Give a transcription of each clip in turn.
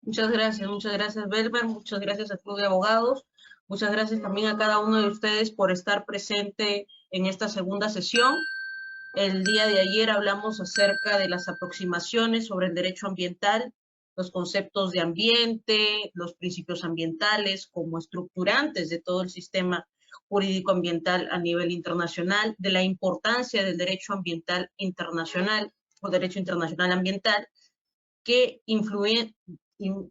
Muchas gracias, Belmer, muchas gracias al Club de Abogados, muchas gracias también a cada uno de ustedes por estar presente en esta segunda sesión. El día de ayer hablamos acerca de las aproximaciones sobre el derecho ambiental, los conceptos de ambiente, los principios ambientales como estructurantes de todo el sistema jurídico ambiental a nivel internacional, de la importancia del derecho ambiental internacional o derecho internacional ambiental, que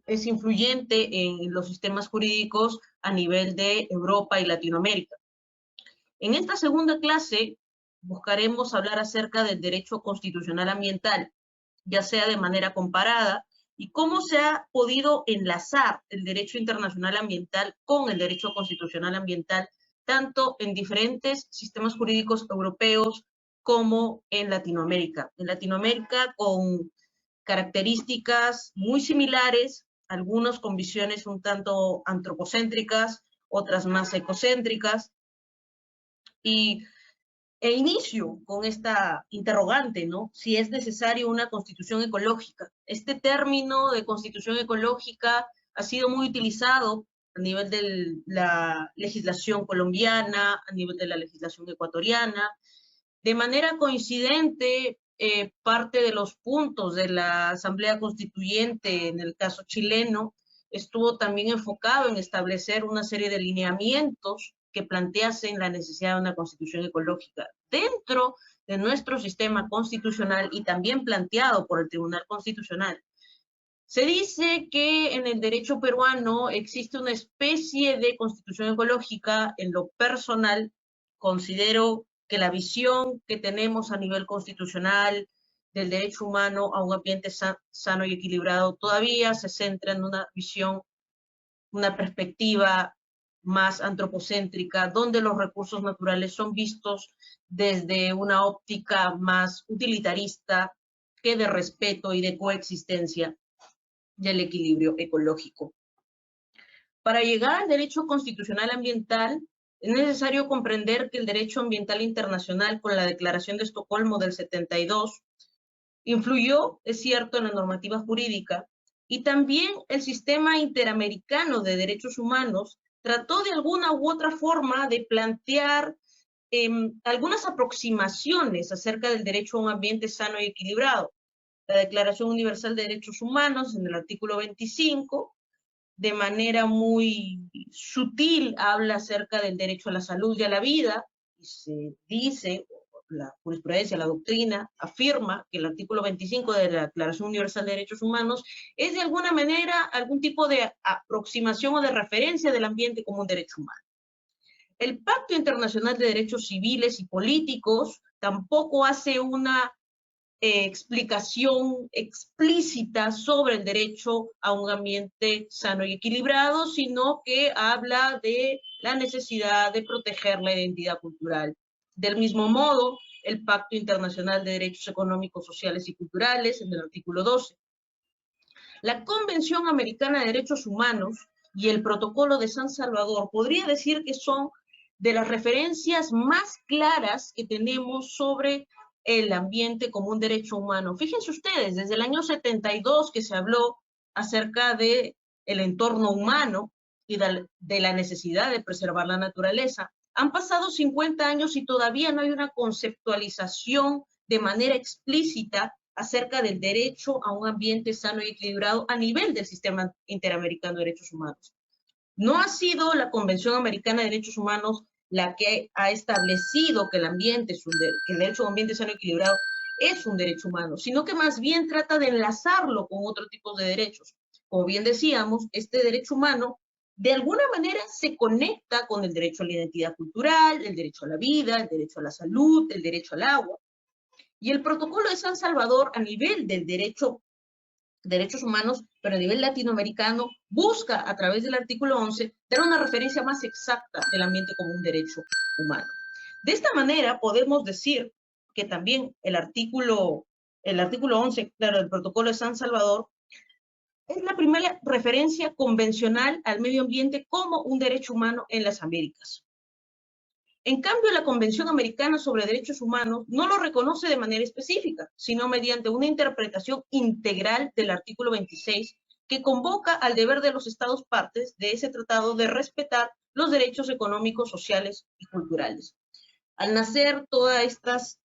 es influyente en los sistemas jurídicos a nivel de Europa y Latinoamérica. En esta segunda clase buscaremos hablar acerca del derecho constitucional ambiental, ya sea de manera comparada, y cómo se ha podido enlazar el derecho internacional ambiental con el derecho constitucional ambiental, tanto en diferentes sistemas jurídicos europeos como en Latinoamérica. En Latinoamérica con características muy similares, algunos con visiones un tanto antropocéntricas, otras más ecocéntricas, y inicio con esta interrogante, ¿no? Si es necesario una constitución ecológica. Este término de constitución ecológica ha sido muy utilizado a nivel de la legislación colombiana, a nivel de la legislación ecuatoriana. De manera coincidente, parte de los puntos de la Asamblea Constituyente, en el caso chileno, estuvo también enfocado en establecer una serie de lineamientos que planteasen la necesidad de una constitución ecológica dentro de nuestro sistema constitucional y también planteado por el Tribunal Constitucional. Se dice que en el derecho peruano existe una especie de constitución ecológica. En lo personal, considero que la visión que tenemos a nivel constitucional del derecho humano a un ambiente sano y equilibrado todavía se centra en una visión, una perspectiva más antropocéntrica, donde los recursos naturales son vistos desde una óptica más utilitarista que de respeto y de coexistencia del equilibrio ecológico. Para llegar al derecho constitucional ambiental, es necesario comprender que el derecho ambiental internacional, con la Declaración de Estocolmo del 72, influyó, es cierto, en la normativa jurídica, y también el sistema interamericano de derechos humanos trató de alguna u otra forma de plantear algunas aproximaciones acerca del derecho a un ambiente sano y equilibrado. La Declaración Universal de Derechos Humanos, en el artículo 25, de manera muy sutil habla acerca del derecho a la salud y a la vida, y se dice, la jurisprudencia, la doctrina, afirma que el artículo 25 de la Declaración Universal de Derechos Humanos es de alguna manera algún tipo de aproximación o de referencia del ambiente como un derecho humano. El Pacto Internacional de Derechos Civiles y Políticos tampoco hace una explicación explícita sobre el derecho a un ambiente sano y equilibrado, sino que habla de la necesidad de proteger la identidad cultural. Del mismo modo, el Pacto Internacional de Derechos Económicos, Sociales y Culturales, en el artículo 12. La Convención Americana de Derechos Humanos y el Protocolo de San Salvador podría decir que son de las referencias más claras que tenemos sobre el ambiente como un derecho humano. Fíjense ustedes, desde el año 72 que se habló acerca de el entorno humano y de la necesidad de preservar la naturaleza. Han pasado 50 años y todavía no hay una conceptualización de manera explícita acerca del derecho a un ambiente sano y equilibrado a nivel del sistema interamericano de derechos humanos. No ha sido la Convención Americana de Derechos Humanos la que ha establecido que el ambiente que el derecho a un ambiente sano y equilibrado es un derecho humano, sino que más bien trata de enlazarlo con otro tipo de derechos. Como bien decíamos, este derecho humano de alguna manera se conecta con el derecho a la identidad cultural, el derecho a la vida, el derecho a la salud, el derecho al agua. Y el Protocolo de San Salvador, a nivel del derechos humanos, pero a nivel latinoamericano, busca a través del artículo 11 dar una referencia más exacta del ambiente como un derecho humano. De esta manera podemos decir que también el artículo 11, claro, del Protocolo de San Salvador, es la primera referencia convencional al medio ambiente como un derecho humano en las Américas. En cambio, la Convención Americana sobre Derechos Humanos no lo reconoce de manera específica, sino mediante una interpretación integral del artículo 26 que convoca al deber de los Estados partes de ese tratado de respetar los derechos económicos, sociales y culturales. Al nacer todos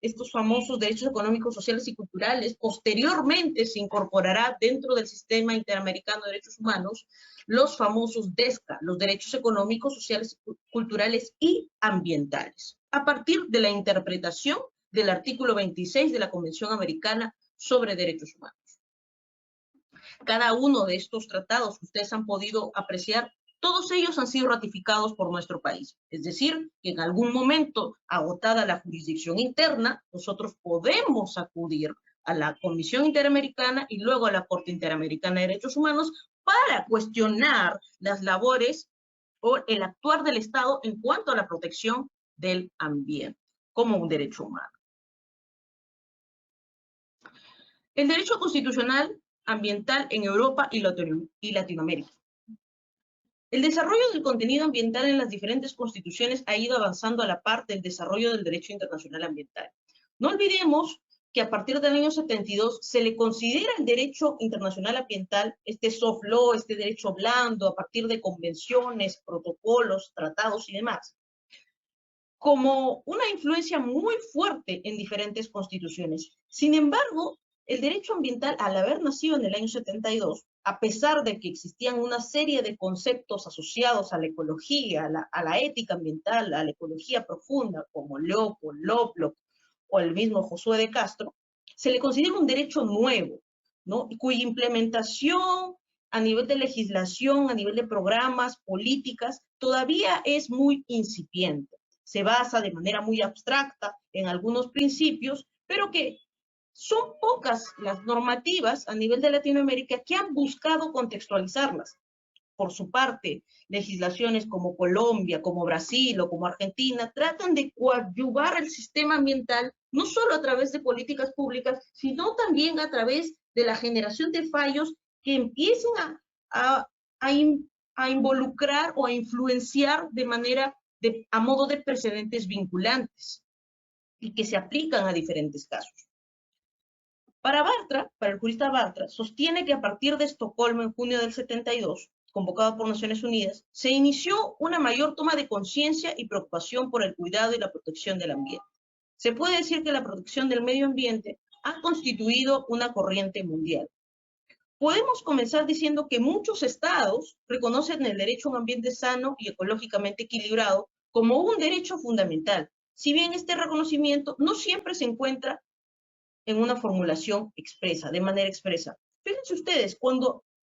estos famosos derechos económicos, sociales y culturales, posteriormente se incorporará dentro del Sistema Interamericano de Derechos Humanos los famosos DESCA, los derechos económicos, sociales, culturales y ambientales, a partir de la interpretación del artículo 26 de la Convención Americana sobre Derechos Humanos. Cada uno de estos tratados que ustedes han podido apreciar, todos ellos han sido ratificados por nuestro país. Es decir, que en algún momento, agotada la jurisdicción interna, nosotros podemos acudir a la Comisión Interamericana y luego a la Corte Interamericana de Derechos Humanos para cuestionar las labores o el actuar del Estado en cuanto a la protección del ambiente como un derecho humano. El derecho constitucional ambiental en Europa y Latinoamérica. El desarrollo del contenido ambiental en las diferentes constituciones ha ido avanzando a la par del desarrollo del derecho internacional ambiental. No olvidemos que a partir del año 72 se le considera el derecho internacional ambiental, este soft law, este derecho blando, a partir de convenciones, protocolos, tratados y demás, como una influencia muy fuerte en diferentes constituciones. Sin embargo, el derecho ambiental, al haber nacido en el año 72, a pesar de que existían una serie de conceptos asociados a la ecología, a la ética ambiental, a la ecología profunda, como Leopold, Lovelock o el mismo Josué de Castro, se le considera un derecho nuevo, ¿no? Cuya implementación a nivel de legislación, a nivel de programas, políticas, todavía es muy incipiente. Se basa de manera muy abstracta en algunos principios, pero que son pocas las normativas a nivel de Latinoamérica que han buscado contextualizarlas. Por su parte, legislaciones como Colombia, como Brasil o como Argentina tratan de coadyuvar el sistema ambiental no solo a través de políticas públicas, sino también a través de la generación de fallos que empiecen a involucrar o a influenciar de manera a modo de precedentes vinculantes y que se aplican a diferentes casos. Para el jurista Bartra, sostiene que a partir de Estocolmo en junio del 72, convocado por Naciones Unidas, se inició una mayor toma de conciencia y preocupación por el cuidado y la protección del ambiente. Se puede decir que la protección del medio ambiente ha constituido una corriente mundial. Podemos comenzar diciendo que muchos estados reconocen el derecho a un ambiente sano y ecológicamente equilibrado como un derecho fundamental, si bien este reconocimiento no siempre se encuentra en una formulación expresa, de manera expresa. Fíjense ustedes,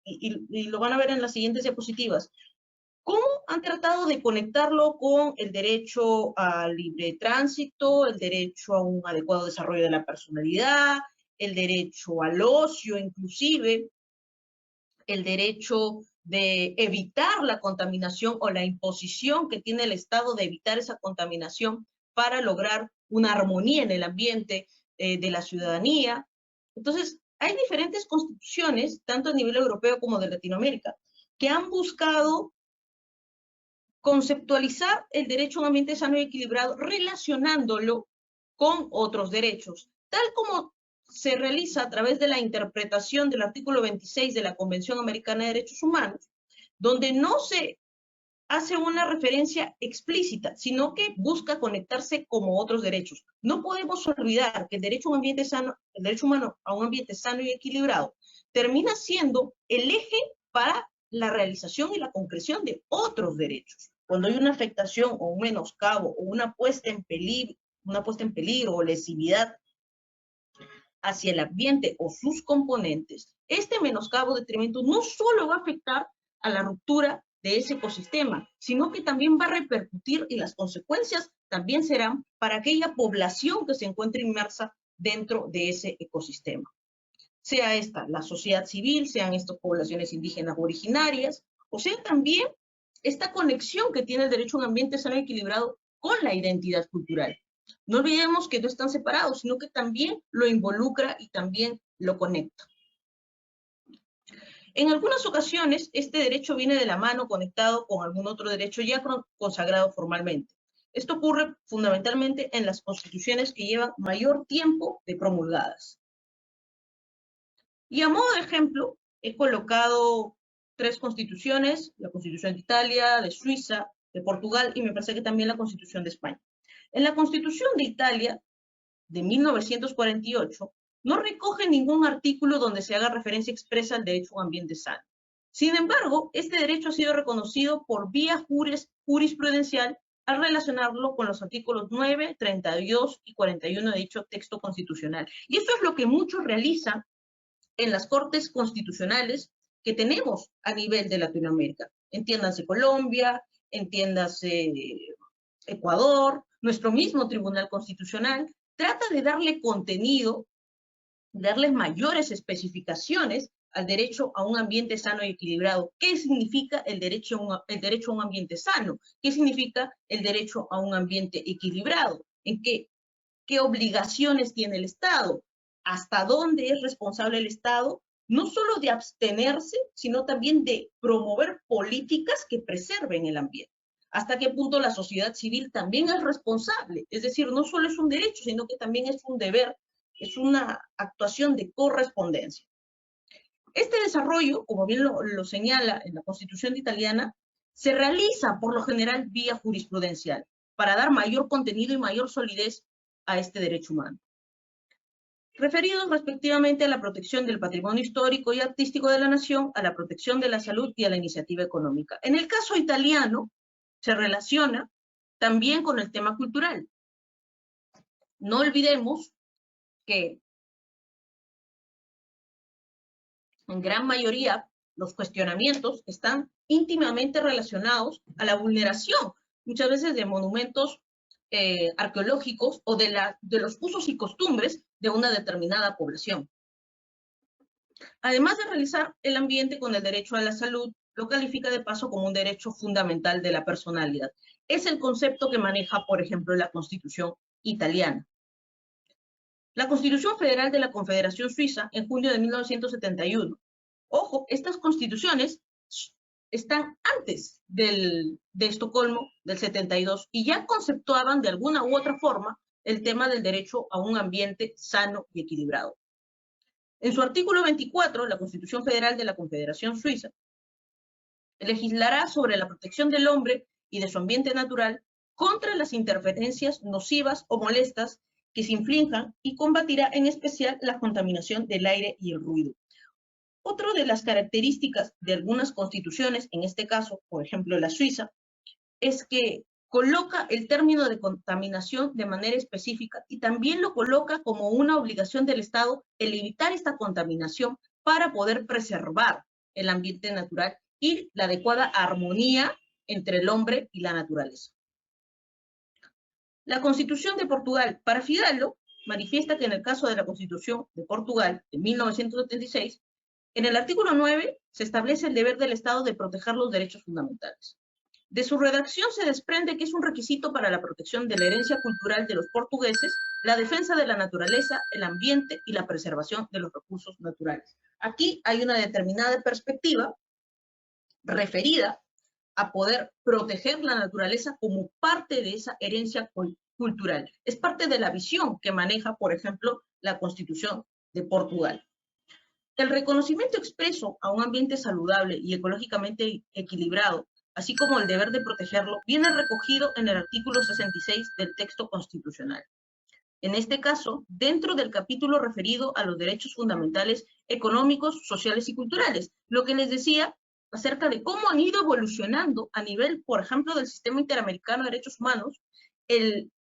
y lo van a ver en las siguientes diapositivas, cómo han tratado de conectarlo con el derecho al libre tránsito, el derecho a un adecuado desarrollo de la personalidad, el derecho al ocio inclusive, el derecho de evitar la contaminación o la imposición que tiene el Estado de evitar esa contaminación para lograr una armonía en el ambiente de la ciudadanía. Entonces, hay diferentes constituciones, tanto a nivel europeo como de Latinoamérica, que han buscado conceptualizar el derecho a un ambiente sano y equilibrado relacionándolo con otros derechos, tal como se realiza a través de la interpretación del artículo 26 de la Convención Americana de Derechos Humanos, donde no se hace una referencia explícita, sino que busca conectarse como otros derechos. No podemos olvidar que el derecho a un ambiente sano, el derecho humano a un ambiente sano y equilibrado, termina siendo el eje para la realización y la concreción de otros derechos. Cuando hay una afectación o un menoscabo o una puesta en peligro o lesividad hacia el ambiente o sus componentes, este menoscabo o detrimento no solo va a afectar a la ruptura de ese ecosistema, sino que también va a repercutir y las consecuencias también serán para aquella población que se encuentre inmersa dentro de ese ecosistema. Sea esta la sociedad civil, sean estas poblaciones indígenas originarias, o sea también esta conexión que tiene el derecho a un ambiente sano y equilibrado con la identidad cultural. No olvidemos que no están separados, sino que también lo involucra y también lo conecta. En algunas ocasiones, este derecho viene de la mano conectado con algún otro derecho ya consagrado formalmente. Esto ocurre fundamentalmente en las constituciones que llevan mayor tiempo de promulgadas. Y a modo de ejemplo, he colocado 3 constituciones, la Constitución de Italia, de Suiza, de Portugal y me parece que también la Constitución de España. En la Constitución de Italia, de 1948, no recoge ningún artículo donde se haga referencia expresa al derecho a un ambiente sano. Sin embargo, este derecho ha sido reconocido por vía jurisprudencial al relacionarlo con los artículos 9, 32 y 41 de dicho texto constitucional. Y esto es lo que muchos realizan en las cortes constitucionales que tenemos a nivel de Latinoamérica. Entiéndanse Colombia, entiéndase Ecuador, nuestro mismo Tribunal Constitucional, trata de darle contenido, darles mayores especificaciones al derecho a un ambiente sano y equilibrado. ¿Qué significa el derecho a un ambiente sano? ¿Qué significa el derecho a un ambiente equilibrado? ¿En qué obligaciones tiene el Estado? ¿Hasta dónde es responsable el Estado? No solo de abstenerse, sino también de promover políticas que preserven el ambiente. ¿Hasta qué punto la sociedad civil también es responsable? Es decir, no solo es un derecho, sino que también es un deber, es una actuación de correspondencia. Este desarrollo, como bien lo señala en la Constitución italiana, se realiza por lo general vía jurisprudencial, para dar mayor contenido y mayor solidez a este derecho humano. Referidos respectivamente a la protección del patrimonio histórico y artístico de la nación, a la protección de la salud y a la iniciativa económica. En el caso italiano, se relaciona también con el tema cultural. No olvidemos que en gran mayoría los cuestionamientos están íntimamente relacionados a la vulneración, muchas veces de monumentos arqueológicos o de los usos y costumbres de una determinada población. Además de realizar el ambiente con el derecho a la salud, lo califica de paso como un derecho fundamental de la personalidad. Es el concepto que maneja, por ejemplo, la Constitución italiana. La Constitución Federal de la Confederación Suiza, en junio de 1971. Ojo, estas constituciones están antes de Estocolmo, del 72, y ya conceptuaban de alguna u otra forma el tema del derecho a un ambiente sano y equilibrado. En su artículo 24, la Constitución Federal de la Confederación Suiza legislará sobre la protección del hombre y de su ambiente natural contra las interferencias nocivas o molestas que se inflijan y combatirá en especial la contaminación del aire y el ruido. Otra de las características de algunas constituciones, en este caso, por ejemplo, la Suiza, es que coloca el término de contaminación de manera específica y también lo coloca como una obligación del Estado el evitar esta contaminación para poder preservar el ambiente natural y la adecuada armonía entre el hombre y la naturaleza. La Constitución de Portugal, para Fidalgo, manifiesta que en el caso de la Constitución de Portugal de 1976, en el artículo 9 se establece el deber del Estado de proteger los derechos fundamentales. De su redacción se desprende que es un requisito para la protección de la herencia cultural de los portugueses, la defensa de la naturaleza, el ambiente y la preservación de los recursos naturales. Aquí hay una determinada perspectiva referida a poder proteger la naturaleza como parte de esa herencia cultural. Es parte de la visión que maneja, por ejemplo, la Constitución de Portugal. El reconocimiento expreso a un ambiente saludable y ecológicamente equilibrado, así como el deber de protegerlo, viene recogido en el artículo 66 del texto constitucional. En este caso, dentro del capítulo referido a los derechos fundamentales económicos, sociales y culturales, lo que les decía acerca de cómo han ido evolucionando a nivel, por ejemplo, del Sistema Interamericano de Derechos Humanos,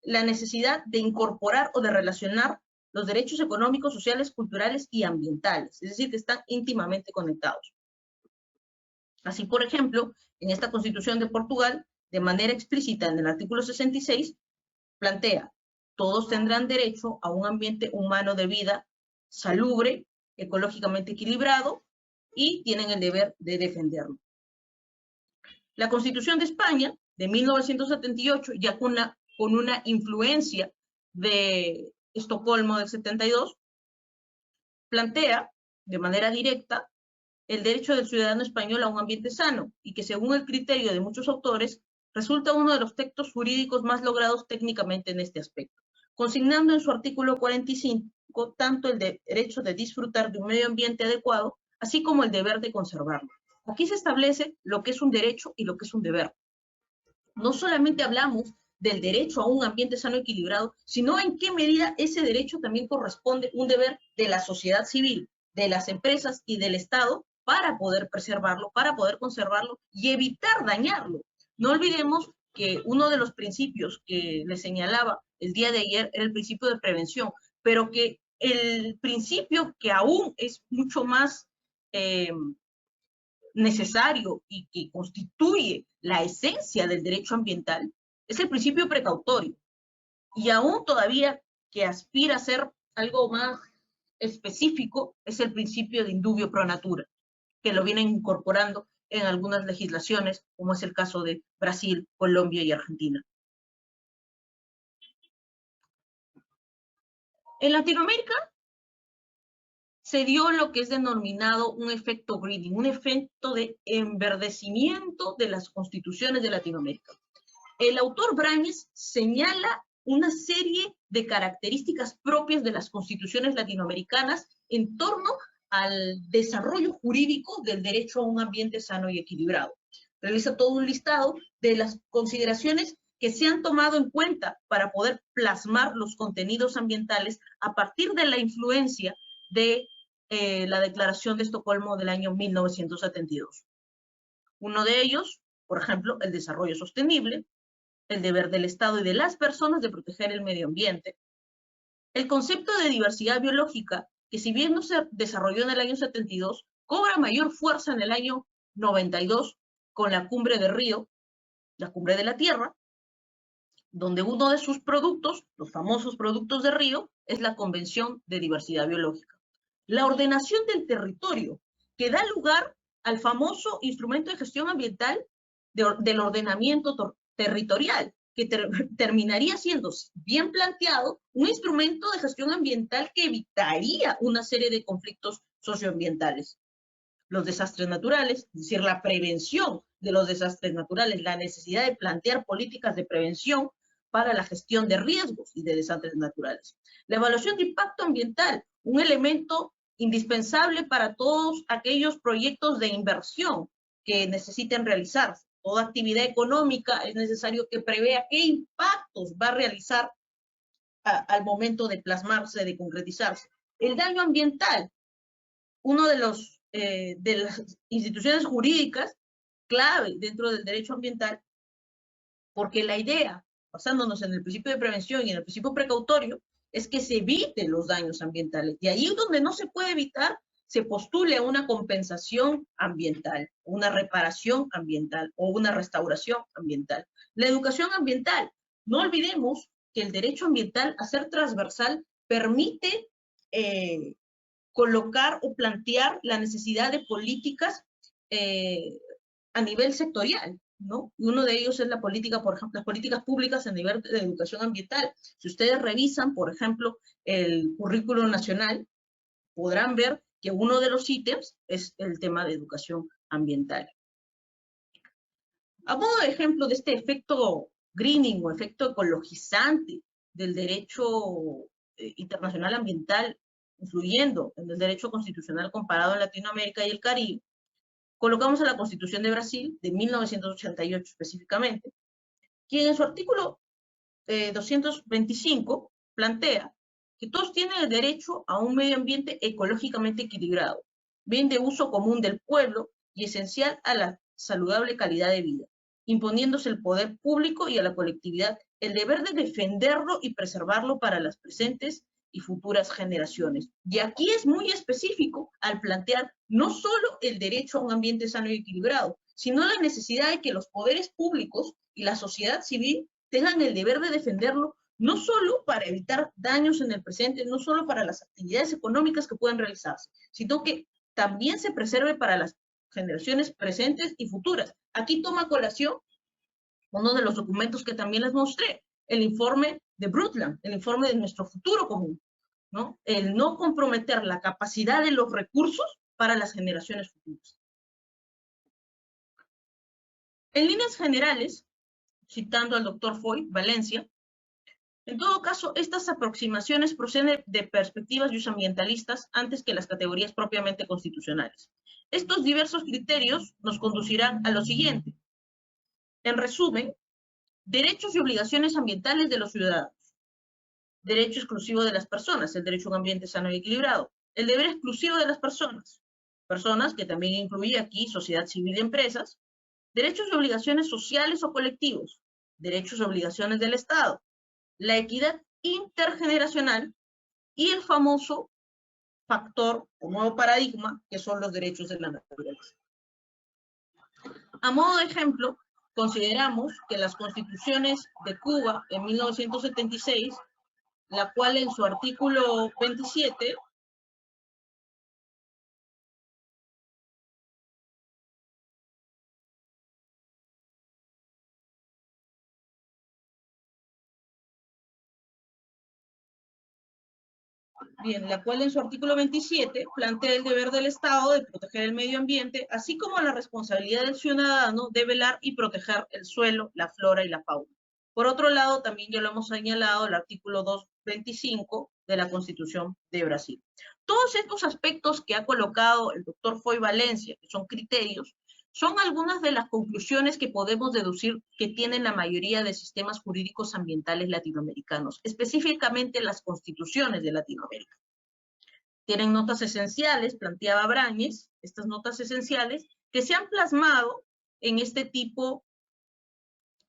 la necesidad de incorporar o de relacionar los derechos económicos, sociales, culturales y ambientales, es decir, que están íntimamente conectados. Así, por ejemplo, en esta Constitución de Portugal, de manera explícita en el artículo 66, plantea: todos tendrán derecho a un ambiente humano de vida salubre, ecológicamente equilibrado, y tienen el deber de defenderlo. La Constitución de España, de 1978, ya con una influencia de Estocolmo del 72, plantea de manera directa el derecho del ciudadano español a un ambiente sano, y que según el criterio de muchos autores, resulta uno de los textos jurídicos más logrados técnicamente en este aspecto, consignando en su artículo 45 tanto el derecho de disfrutar de un medio ambiente adecuado, así como el deber de conservarlo. Aquí se establece lo que es un derecho y lo que es un deber. No solamente hablamos del derecho a un ambiente sano y equilibrado, sino en qué medida ese derecho también corresponde un deber de la sociedad civil, de las empresas y del Estado para poder preservarlo, para poder conservarlo y evitar dañarlo. No olvidemos que uno de los principios que le señalaba el día de ayer era el principio de prevención, pero que el principio que aún es mucho más necesario y que constituye la esencia del derecho ambiental es el principio precautorio. Y aún todavía que aspira a ser algo más específico es el principio de indubio pro natura, que lo vienen incorporando en algunas legislaciones, como es el caso de Brasil, Colombia y Argentina. En Latinoamérica se dio lo que es denominado un efecto greening, un efecto de enverdecimiento de las constituciones de Latinoamérica. El autor Brañes señala una serie de características propias de las constituciones latinoamericanas en torno al desarrollo jurídico del derecho a un ambiente sano y equilibrado. Realiza todo un listado de las consideraciones que se han tomado en cuenta para poder plasmar los contenidos ambientales a partir de la influencia de la Declaración de Estocolmo del año 1972. Uno de ellos, por ejemplo, el desarrollo sostenible, el deber del Estado y de las personas de proteger el medio ambiente. El concepto de diversidad biológica, que si bien no se desarrolló en el año 72, cobra mayor fuerza en el año 92 con la Cumbre de Río, la Cumbre de la Tierra, donde uno de sus productos, los famosos productos de Río, es la Convención de Diversidad Biológica. La ordenación del territorio, que da lugar al famoso instrumento de gestión ambiental del ordenamiento territorial, que terminaría siendo, bien planteado, un instrumento de gestión ambiental que evitaría una serie de conflictos socioambientales. Los desastres naturales, es decir, la prevención de los desastres naturales, la necesidad de plantear políticas de prevención para la gestión de riesgos y de desastres naturales. La evaluación de impacto ambiental, un elemento indispensable para todos aquellos proyectos de inversión que necesiten realizarse. Toda actividad económica es necesario que prevea qué impactos va a realizar al momento de plasmarse, de concretizarse. El daño ambiental, uno de las instituciones jurídicas clave dentro del derecho ambiental, porque la idea, basándonos en el principio de prevención y en el principio precautorio, es que se eviten los daños ambientales. Y ahí donde no se puede evitar, se postule una compensación ambiental, una reparación ambiental o una restauración ambiental. La educación ambiental, no olvidemos que el derecho ambiental, a ser transversal, permite colocar o plantear la necesidad de políticas a nivel sectorial, ¿no? Y uno de ellos es la política, por ejemplo, las políticas públicas a nivel de educación ambiental. Si ustedes revisan, por ejemplo, el currículo nacional, podrán ver que uno de los ítems es el tema de educación ambiental. A modo de ejemplo de este efecto greening o efecto ecologizante del derecho internacional ambiental, influyendo en el derecho constitucional comparado en Latinoamérica y el Caribe, colocamos a la Constitución de Brasil, de 1988 específicamente, quien en su artículo 225 plantea que todos tienen el derecho a un medio ambiente ecológicamente equilibrado, bien de uso común del pueblo y esencial a la saludable calidad de vida, imponiéndose el poder público y a la colectividad el deber de defenderlo y preservarlo para las presentes y futuras generaciones. Y aquí es muy específico al plantear no solo el derecho a un ambiente sano y equilibrado, sino la necesidad de que los poderes públicos y la sociedad civil tengan el deber de defenderlo, no solo para evitar daños en el presente, no solo para las actividades económicas que puedan realizarse, sino que también se preserve para las generaciones presentes y futuras. Aquí toma colación uno de los documentos que también les mostré, el informe de Brundtland, el informe de nuestro futuro común, ¿no? El no comprometer la capacidad de los recursos para las generaciones futuras. En líneas generales, citando al doctor Foy, Valencia, En todo caso, estas aproximaciones proceden de perspectivas ambientalistas antes que las categorías propiamente constitucionales. Estos diversos criterios nos conducirán a lo siguiente. En resumen, derechos y obligaciones ambientales de los ciudadanos. Derecho exclusivo de las personas, el derecho a un ambiente sano y equilibrado. El deber exclusivo de las personas, personas que también incluye aquí sociedad civil y empresas. Derechos y obligaciones sociales o colectivos, derechos y obligaciones del Estado. La equidad intergeneracional y el famoso factor o nuevo paradigma que son los derechos de la naturaleza. A modo de ejemplo, consideramos que las constituciones de Cuba en 1976, la cual en su artículo 27 plantea el deber del Estado de proteger el medio ambiente, así como la responsabilidad del ciudadano de velar y proteger el suelo, la flora y la fauna. Por otro lado, también ya lo hemos señalado, el artículo 225 de la Constitución de Brasil. Todos estos aspectos que ha colocado el doctor Foy Valencia, que son criterios, son algunas de las conclusiones que podemos deducir que tienen la mayoría de sistemas jurídicos ambientales latinoamericanos, específicamente las constituciones de Latinoamérica. Tienen notas esenciales, planteaba Brañez, estas notas esenciales, que se han plasmado en este tipo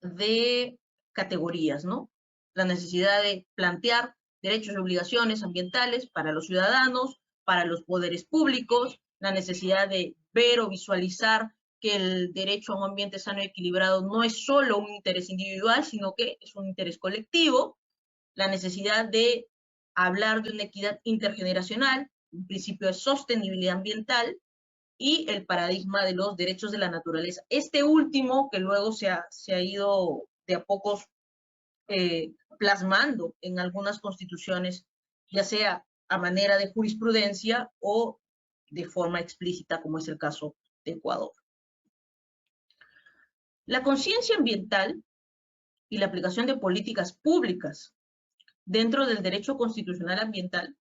de categorías, ¿no? La necesidad de plantear derechos y obligaciones ambientales para los ciudadanos, para los poderes públicos, la necesidad de ver o visualizar que el derecho a un ambiente sano y equilibrado no es solo un interés individual, sino que es un interés colectivo, la necesidad de hablar de una equidad intergeneracional, un principio de sostenibilidad ambiental y el paradigma de los derechos de la naturaleza. Este último, que luego se ha ido de a pocos plasmando en algunas constituciones, ya sea a manera de jurisprudencia o de forma explícita, como es el caso de Ecuador. La conciencia ambiental y la aplicación de políticas públicas dentro del derecho constitucional ambiental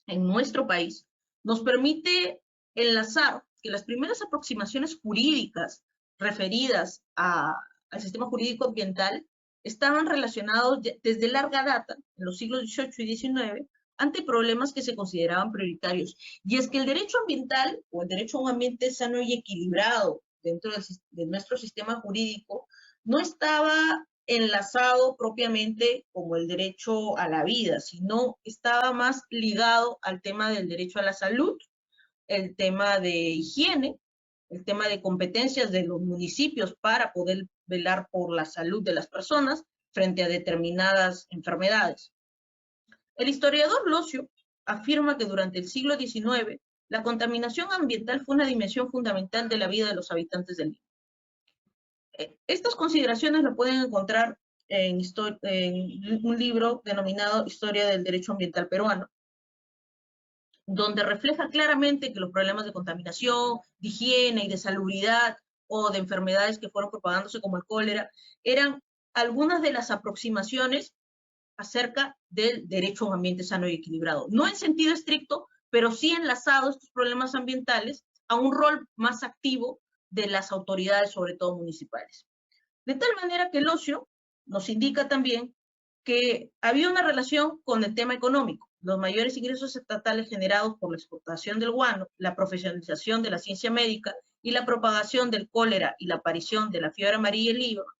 en nuestro país nos permite enlazar que las primeras aproximaciones jurídicas referidas al sistema jurídico ambiental estaban relacionados desde larga data, en los siglos XVIII y XIX, ante problemas que se consideraban prioritarios. Y es que el derecho ambiental, o el derecho a un ambiente sano y equilibrado dentro de nuestro sistema jurídico, no estaba enlazado propiamente como el derecho a la vida, sino estaba más ligado al tema del derecho a la salud, el tema de higiene, el tema de competencias de los municipios para poder velar por la salud de las personas frente a determinadas enfermedades. El historiador Locio afirma que durante el siglo XIX la contaminación ambiental fue una dimensión fundamental de la vida de los habitantes del Lima. Estas consideraciones lo pueden encontrar en un libro denominado Historia del Derecho Ambiental Peruano, donde refleja claramente que los problemas de contaminación, de higiene y de salubridad o de enfermedades que fueron propagándose como el cólera, eran algunas de las aproximaciones acerca del derecho a un ambiente sano y equilibrado. No en sentido estricto, pero sí enlazados estos problemas ambientales a un rol más activo de las autoridades, sobre todo municipales. De tal manera que Locio nos indica también que había una relación con el tema económico. Los mayores ingresos estatales generados por la exportación del guano, la profesionalización de la ciencia médica y la propagación del cólera y la aparición de la fiebre amarilla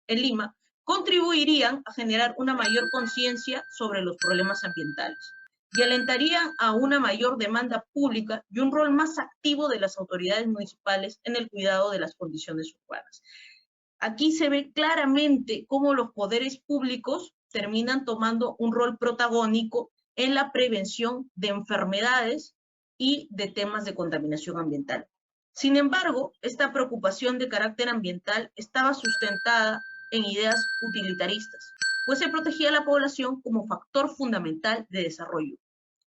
en Lima contribuirían a generar una mayor conciencia sobre los problemas ambientales y alentarían a una mayor demanda pública y un rol más activo de las autoridades municipales en el cuidado de las condiciones urbanas. Aquí se ve claramente cómo los poderes públicos terminan tomando un rol protagónico en la prevención de enfermedades y de temas de contaminación ambiental. Sin embargo, esta preocupación de carácter ambiental estaba sustentada en ideas utilitaristas, pues se protegía a la población como factor fundamental de desarrollo.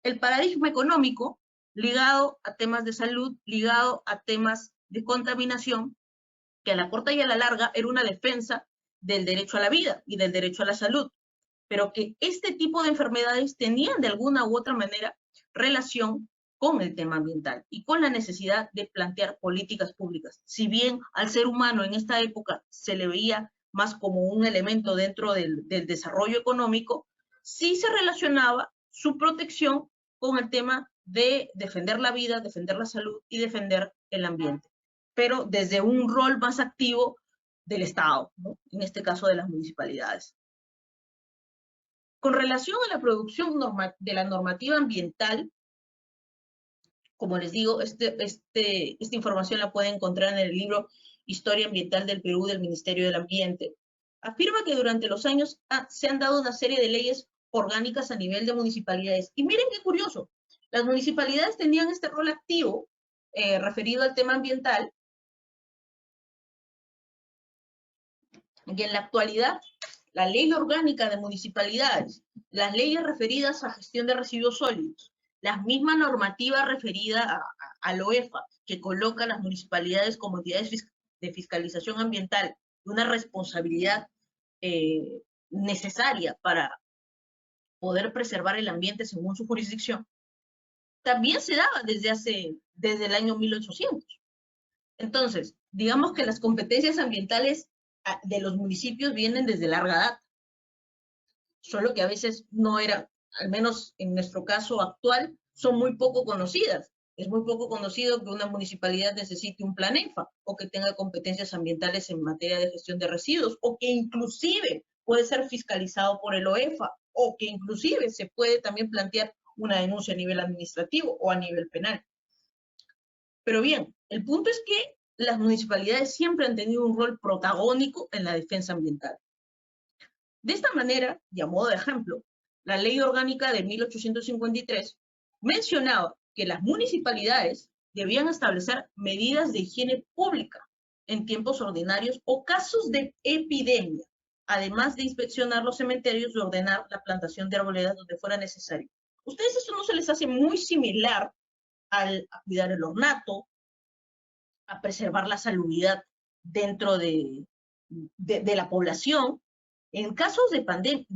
El paradigma económico, ligado a temas de salud, ligado a temas de contaminación, que a la corta y a la larga era una defensa del derecho a la vida y del derecho a la salud. pero que este tipo de enfermedades tenían de alguna u otra manera relación con el tema ambiental y con la necesidad de plantear políticas públicas. Si bien al ser humano en esta época se le veía más como un elemento dentro del desarrollo económico, sí se relacionaba su protección con el tema de defender la vida, defender la salud y defender el ambiente, pero desde un rol más activo del Estado, ¿no? En este caso de las municipalidades. Con relación a la producción de la normativa ambiental, como les digo, esta información la pueden encontrar en el libro Historia Ambiental del Perú del Ministerio del Ambiente. Afirma que durante los años se han dado una serie de leyes orgánicas a nivel de municipalidades. Y miren qué curioso, las municipalidades tenían este rol activo referido al tema ambiental, y en la actualidad la ley orgánica de municipalidades, las leyes referidas a gestión de residuos sólidos, la misma normativa referida al OEFA, que coloca a las municipalidades como entidades de fiscalización ambiental, una responsabilidad necesaria para poder preservar el ambiente según su jurisdicción, también se daba desde el año 1800. Entonces, digamos que las competencias ambientales de los municipios vienen desde larga data, solo que a veces no era, al menos en nuestro caso actual, son muy poco conocidas. Es muy poco conocido que una municipalidad necesite un plan ENFA o que tenga competencias ambientales en materia de gestión de residuos o que inclusive puede ser fiscalizado por el OEFA o que inclusive se puede también plantear una denuncia a nivel administrativo o a nivel penal. Pero bien, el punto es que las municipalidades siempre han tenido un rol protagónico en la defensa ambiental. De esta manera, y a modo de ejemplo, la Ley Orgánica de 1853 mencionaba que las municipalidades debían establecer medidas de higiene pública en tiempos ordinarios o casos de epidemia, además de inspeccionar los cementerios y ordenar la plantación de arboledas donde fuera necesario. ¿Ustedes eso no se les hace muy similar a cuidar el ornato, a preservar la salubridad dentro de la población? En casos de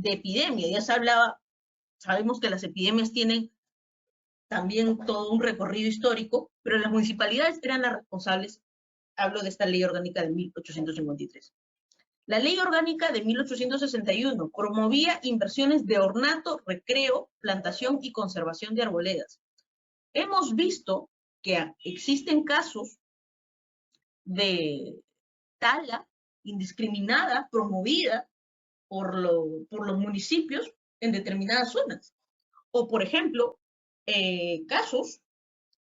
epidemia, ya se hablaba, sabemos que las epidemias tienen también todo un recorrido histórico, pero las municipalidades eran las responsables, hablo de esta ley orgánica de 1853. La ley orgánica de 1861 promovía inversiones de ornato, recreo, plantación y conservación de arboledas. Hemos visto que existen casos de tala indiscriminada, promovida por los municipios en determinadas zonas. O, por ejemplo, casos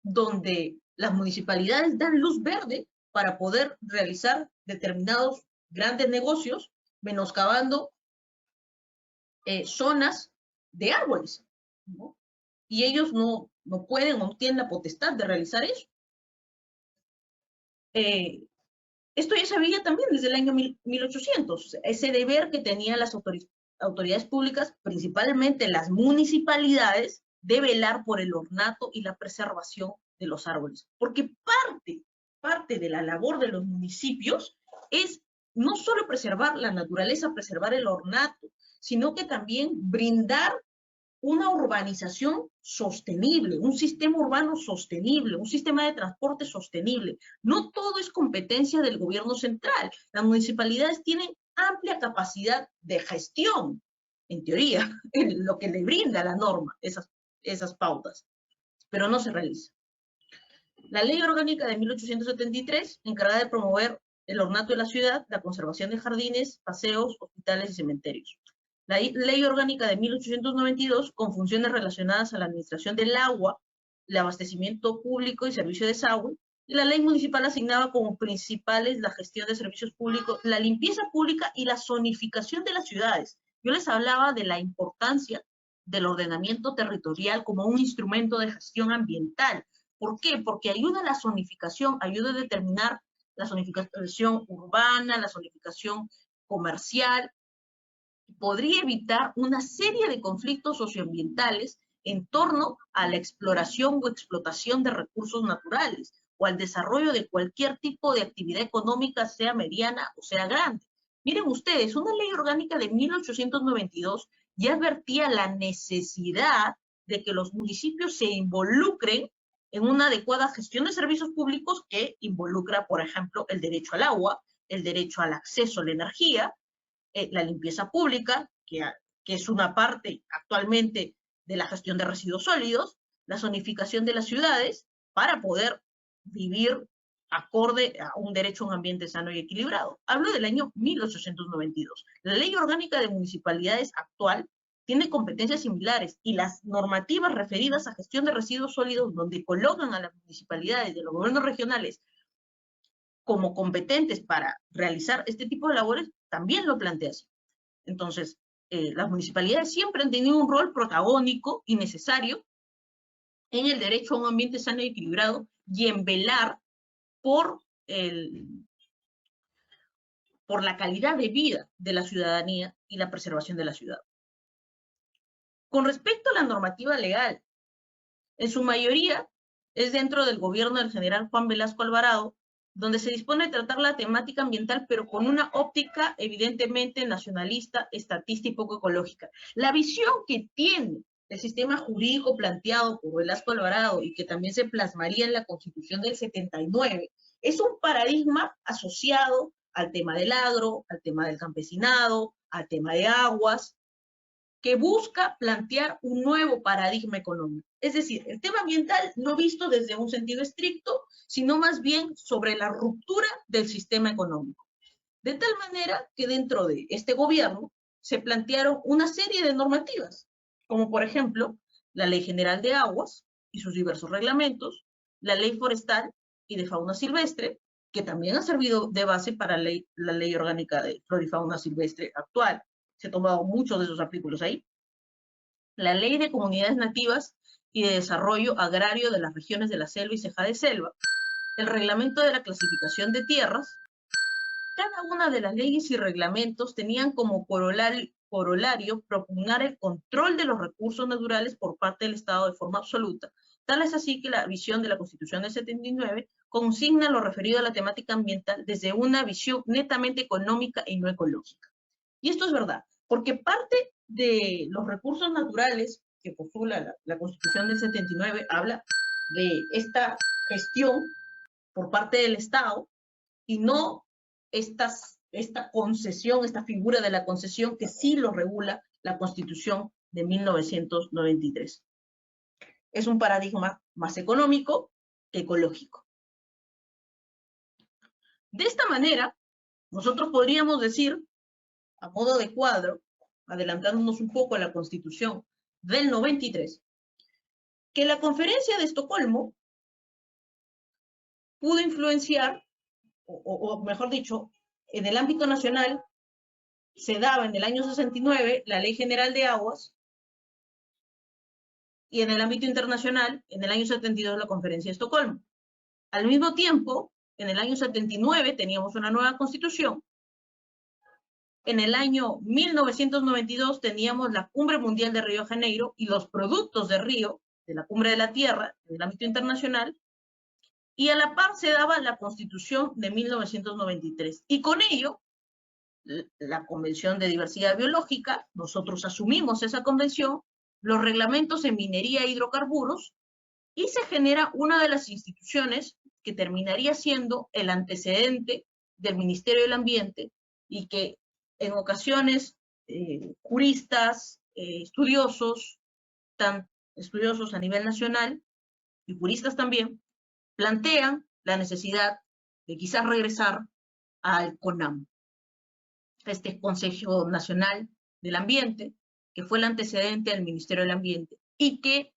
donde las municipalidades dan luz verde para poder realizar determinados grandes negocios, menoscabando zonas de árboles, ¿no? Y ellos no pueden o no tienen la potestad de realizar eso. Esto ya se veía también desde el año 1800, ese deber que tenían las autoridades públicas, principalmente las municipalidades, de velar por el ornato y la preservación de los árboles. Porque parte de la labor de los municipios es no solo preservar la naturaleza, preservar el ornato, sino que también brindar una urbanización sostenible, un sistema urbano sostenible, un sistema de transporte sostenible. No todo es competencia del gobierno central. Las municipalidades tienen amplia capacidad de gestión, en teoría, en lo que le brinda la norma, esas pautas, pero no se realiza. La Ley Orgánica de 1873, encargada de promover el ornato de la ciudad, la conservación de jardines, paseos, hospitales y cementerios. La Ley Orgánica de 1892, con funciones relacionadas a la administración del agua, el abastecimiento público y servicio de desagüe. Y la Ley Municipal asignaba como principales la gestión de servicios públicos, la limpieza pública y la zonificación de las ciudades. Yo les hablaba de la importancia del ordenamiento territorial como un instrumento de gestión ambiental. ¿Por qué? Porque ayuda a la zonificación, ayuda a determinar la zonificación urbana, la zonificación comercial. Podría evitar una serie de conflictos socioambientales en torno a la exploración o explotación de recursos naturales o al desarrollo de cualquier tipo de actividad económica, sea mediana o sea grande. Miren ustedes, una ley orgánica de 1892 ya advertía la necesidad de que los municipios se involucren en una adecuada gestión de servicios públicos que involucra, por ejemplo, el derecho al agua, el derecho al acceso a la energía, la limpieza pública, que es una parte actualmente de la gestión de residuos sólidos, la zonificación de las ciudades para poder vivir acorde a un derecho a un ambiente sano y equilibrado. Hablo del año 1892. La Ley Orgánica de Municipalidades actual tiene competencias similares y las normativas referidas a gestión de residuos sólidos, donde colocan a las municipalidades de los gobiernos regionales como competentes para realizar este tipo de labores, también lo plantea así. Entonces, las municipalidades siempre han tenido un rol protagónico y necesario en el derecho a un ambiente sano y equilibrado y en velar por la calidad de vida de la ciudadanía y la preservación de la ciudad. Con respecto a la normativa legal, en su mayoría es dentro del gobierno del general Juan Velasco Alvarado, donde se dispone de tratar la temática ambiental, pero con una óptica evidentemente nacionalista, estatista y poco ecológica. La visión que tiene el sistema jurídico planteado por Velasco Alvarado y que también se plasmaría en la Constitución del 79, es un paradigma asociado al tema del agro, al tema del campesinado, al tema de aguas, que busca plantear un nuevo paradigma económico. Es decir, el tema ambiental no visto desde un sentido estricto, sino más bien sobre la ruptura del sistema económico. De tal manera que dentro de este gobierno se plantearon una serie de normativas, como por ejemplo la Ley General de Aguas y sus diversos reglamentos, la Ley Forestal y de Fauna Silvestre, que también ha servido de base para la Ley Orgánica de Flora y Fauna Silvestre actual. Se han tomado muchos de esos artículos ahí. La Ley de Comunidades Nativas y de Desarrollo Agrario de las Regiones de la Selva y Ceja de Selva, el Reglamento de la Clasificación de Tierras. Cada una de las leyes y reglamentos tenían como corolario propugnar el control de los recursos naturales por parte del Estado de forma absoluta. Tal es así que la visión de la Constitución del 79 consigna lo referido a la temática ambiental desde una visión netamente económica y no ecológica. Y esto es verdad, porque parte de los recursos naturales que postula la Constitución del 79 habla de esta gestión por parte del Estado y no esta concesión, esta figura de la concesión que sí lo regula la Constitución de 1993. Es un paradigma más económico que ecológico. De esta manera, nosotros podríamos decir, a modo de cuadro, adelantándonos un poco a la Constitución del 93, que la Conferencia de Estocolmo pudo influenciar, o mejor dicho, en el ámbito nacional se daba en el año 69 la Ley General de Aguas y en el ámbito internacional, en el año 72, la Conferencia de Estocolmo. Al mismo tiempo, en el año 79 teníamos una nueva Constitución. En el año 1992 teníamos la Cumbre Mundial de Río de Janeiro y los productos de Río, de la Cumbre de la Tierra, en el ámbito internacional, y a la par se daba la Constitución de 1993. Y con ello, la Convención de Diversidad Biológica, nosotros asumimos esa convención, los reglamentos en minería e hidrocarburos, y se genera una de las instituciones que terminaría siendo el antecedente del Ministerio del Ambiente y que en ocasiones juristas, estudiosos a nivel nacional y juristas también, plantean la necesidad de quizás regresar al CONAM, este Consejo Nacional del Ambiente, que fue el antecedente del Ministerio del Ambiente y que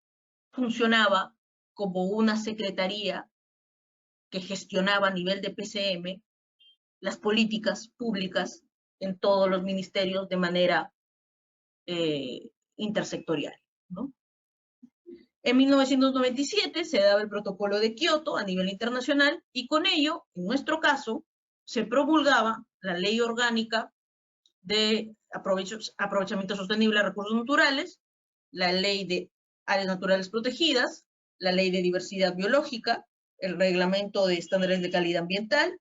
funcionaba como una secretaría que gestionaba a nivel de PCM las políticas públicas en todos los ministerios de manera intersectorial, ¿no? En 1997 se daba el protocolo de Kioto a nivel internacional y con ello, en nuestro caso, se promulgaba la Ley Orgánica de Aprovechamiento Sostenible de Recursos Naturales, la Ley de Áreas Naturales Protegidas, la Ley de Diversidad Biológica, el Reglamento de Estándares de Calidad Ambiental,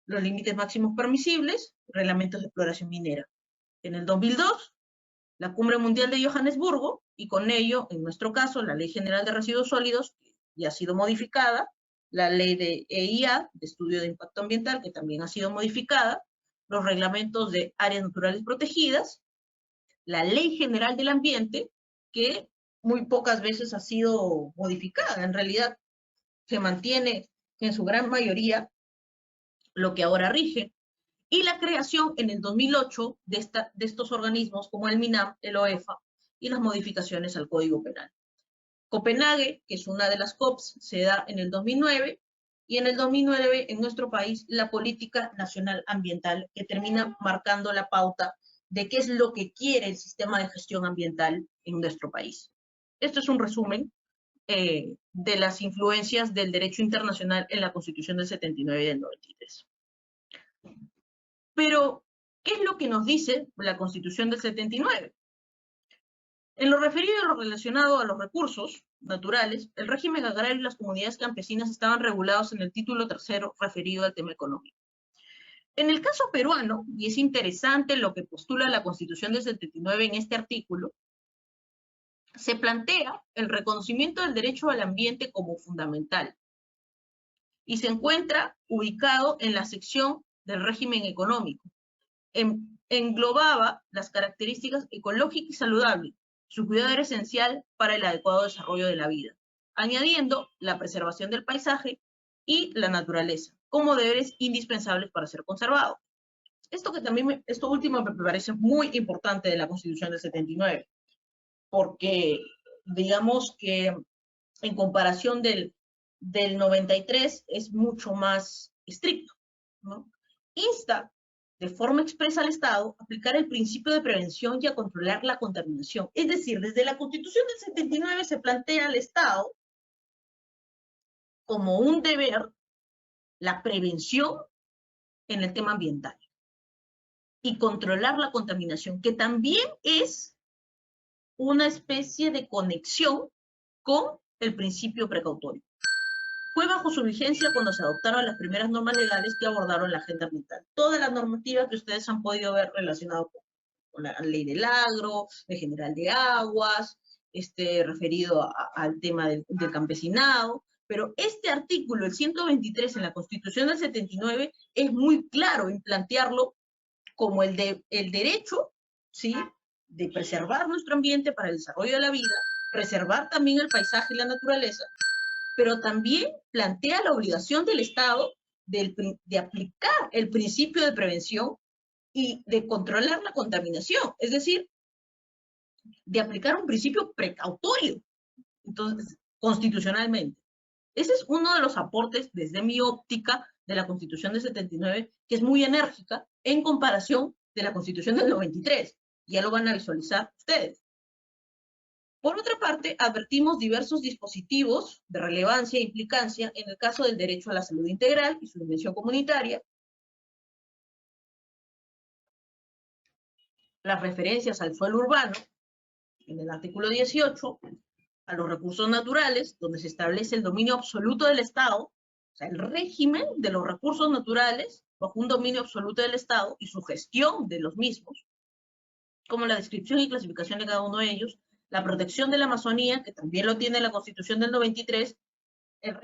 los límites máximos permisibles, reglamentos de exploración minera. En el 2002 la Cumbre Mundial de Johannesburgo, y con ello, en nuestro caso, la Ley General de Residuos Sólidos, que ya ha sido modificada, la Ley de EIA, de Estudio de Impacto Ambiental, que también ha sido modificada, los reglamentos de áreas naturales protegidas, la Ley General del Ambiente, que muy pocas veces ha sido modificada. En realidad, se mantiene en su gran mayoría lo que ahora rige, y la creación en el 2008 de estos organismos como el MINAM, el OEFA, y las modificaciones al Código Penal. Copenhague, que es una de las COPs, se da en el 2009, y en el 2009 en nuestro país la Política Nacional Ambiental, que termina marcando la pauta de qué es lo que quiere el sistema de gestión ambiental en nuestro país. Esto es un resumen de las influencias del derecho internacional en la Constitución del 79 y del 93. Pero, ¿qué es lo que nos dice la Constitución del 79? En lo referido a lo relacionado a los recursos naturales, el régimen agrario y las comunidades campesinas estaban regulados en el título tercero referido al tema económico. En el caso peruano, y es interesante lo que postula la Constitución del 79 en este artículo, se plantea el reconocimiento del derecho al ambiente como fundamental y se encuentra ubicado en la sección del régimen económico. Englobaba las características ecológica y saludable. Su cuidado era esencial para el adecuado desarrollo de la vida, añadiendo la preservación del paisaje y la naturaleza como deberes indispensables para ser conservado. Esto último me parece muy importante de la Constitución del 79, porque digamos que en comparación del 93 es mucho más estricto, ¿no? Insta de forma expresa al Estado a aplicar el principio de prevención y a controlar la contaminación. Es decir, desde la Constitución del 79 se plantea al Estado como un deber la prevención en el tema ambiental y controlar la contaminación, que también es una especie de conexión con el principio precautorio. Fue bajo su vigencia cuando se adoptaron las primeras normas legales que abordaron la agenda ambiental. Toda la normativa que ustedes han podido ver relacionada con la ley del agro, el general de aguas, referido al tema del campesinado, pero este artículo, el 123 en la Constitución del 79, es muy claro en plantearlo como el derecho, ¿sí?, de preservar nuestro ambiente para el desarrollo de la vida, preservar también el paisaje y la naturaleza, pero también plantea la obligación del Estado de aplicar el principio de prevención y de controlar la contaminación, es decir, de aplicar un principio precautorio, entonces, constitucionalmente. Ese es uno de los aportes, desde mi óptica, de la Constitución del 79, que es muy enérgica en comparación de la Constitución del 93. Ya lo van a visualizar ustedes. Por otra parte, advertimos diversos dispositivos de relevancia e implicancia en el caso del derecho a la salud integral y su dimensión comunitaria, las referencias al suelo urbano, en el artículo 18, a los recursos naturales, donde se establece el dominio absoluto del Estado, o sea, el régimen de los recursos naturales bajo un dominio absoluto del Estado y su gestión de los mismos, como la descripción y clasificación de cada uno de ellos, la protección de la Amazonía, que también lo tiene la Constitución del 93, el